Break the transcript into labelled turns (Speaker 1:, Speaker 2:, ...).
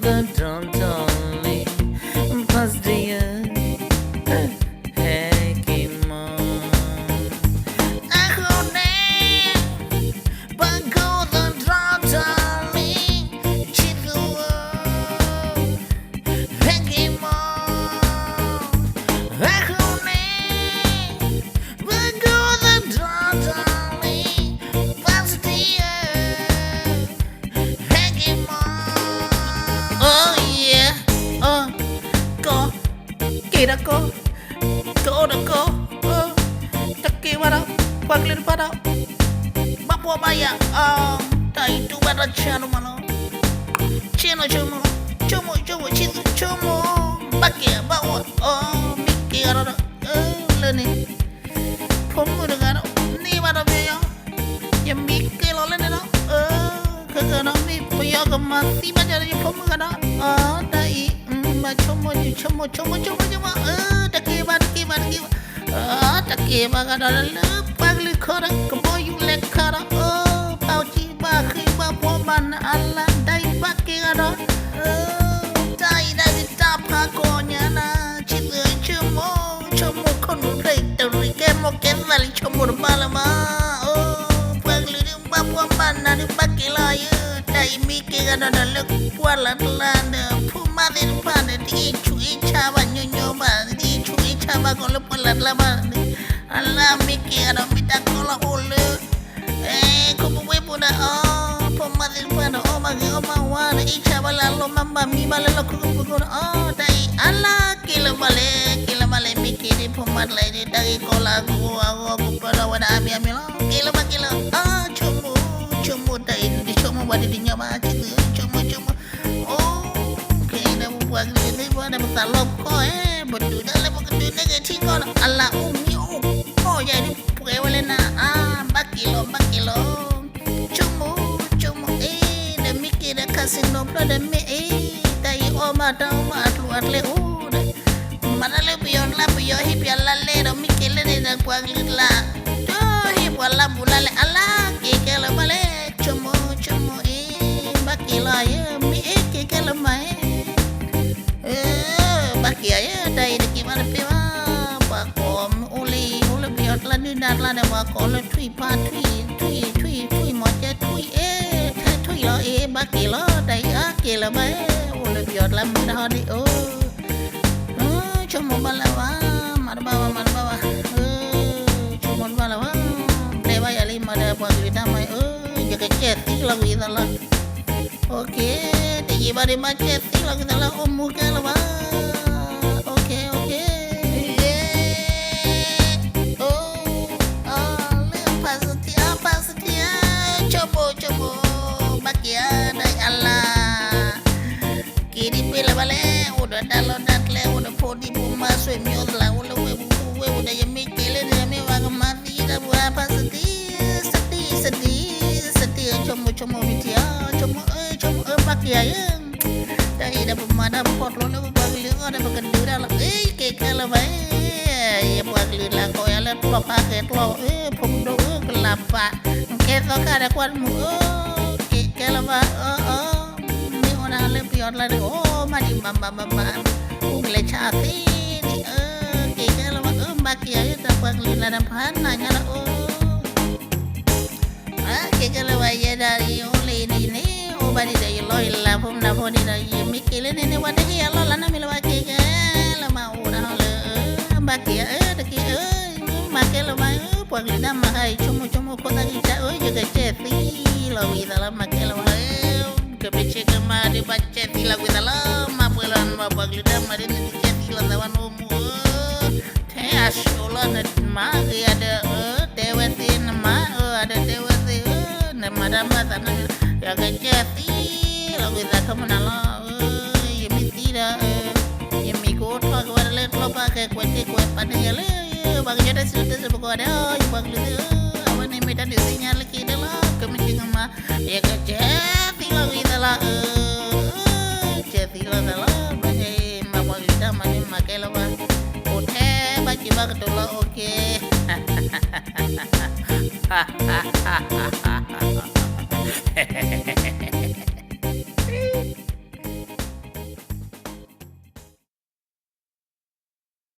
Speaker 1: the drum tolling past the Kira ko, taki wala, paglir para, bapo maya, tay tu bara chano malo, chino chumo, chizu chumo, bakia bawa, miki arara, leni, pomu dengan ni mana beya, yang miki lo leni lo, kagana mi puya kamasi macam ni pomu kana, tay. Chomo taki ba ga da le pagli khora ko yu le khara pau chi ba khi ba po man alla dai ba ki ga do dai dai ta pa ko nya na chi le chomo kon rei ta ri ke mo ke la li chomo ba la ma pagli ba po man na ni ba ki la ye dai mi ki ga da le kwa la de pu ma de pa de ti chu cha ba nyo ba ti chu cha ba ko le pa la ba Allah miki ada minta kola ulu kupu wepu na pemadil pada magi wana icha bala lo mamba mi bala lo kupu dai Allah kila bale miki di pemad lai di dari kola aku pada wana ami lo kila cumu dai di cumu badi di nyama cumu kena buat ni pada betalok ko betul dalam betul negatif ko Allah jadi pukul na bakilo cumu demi kita kasih nombor demi tay oma tahu keluar le mana le pion hip ya le demi kita le nak puang la hip wala bulale ala kekela bale cumu bakilo ya mi kekela mai bakia ya tay di mana piwa la ni na la ma ko le thui mo che thui lo ba ki lo dai ki la ba o le biot la ma da di chomo bala wa mar ba chomo bala wa le ba ya li ma da pa li da mai je ke che ti la wi da la okay ti ba de ma che ti la da la o mu ka la ba okay coba bakia dari Allah kiri pila bale udah dalon datle udah podi buma swe miot la udah we udah ya mikile ya me wa mati da buah apa sedih como mitia como bakia ya dari da pemada pot lo le bagi le ada bekendu dah ke kala bae ya bagi la ko ya le lo paket lo pom do kelapa kita kada kuat mu kalau ni orang lebih orang lagi mari mama ule cati ni kalau baki aja tak kuat lila dan pananya lah kalau aja dari ule ini bari dari lo ilah pun dah pun dari mikir ini wadah ya lo lana mila baki kalau mau dah le baki deki makai lo mai puang lidah mahai cuma kota kita jaga ceti lawi dalam makai lo kepece kemari baca ceti lawi dalam mapulan puang lidah mari ni ceti lo tawan umu teh asyula net magi ada deweti nama ada deweti nama damatan jaga ceti lawi dah kemenala yemi tidak yemi kota kepada le lo pakai kue pada ya le bagi ada sudah sebuah ada bang lu awan ini medan di sinyal kita lah kemencing sama ya keceti lah kita lah ceti lah banyak bapak kita mana makai lah bang bagi bang dulu oke hahaha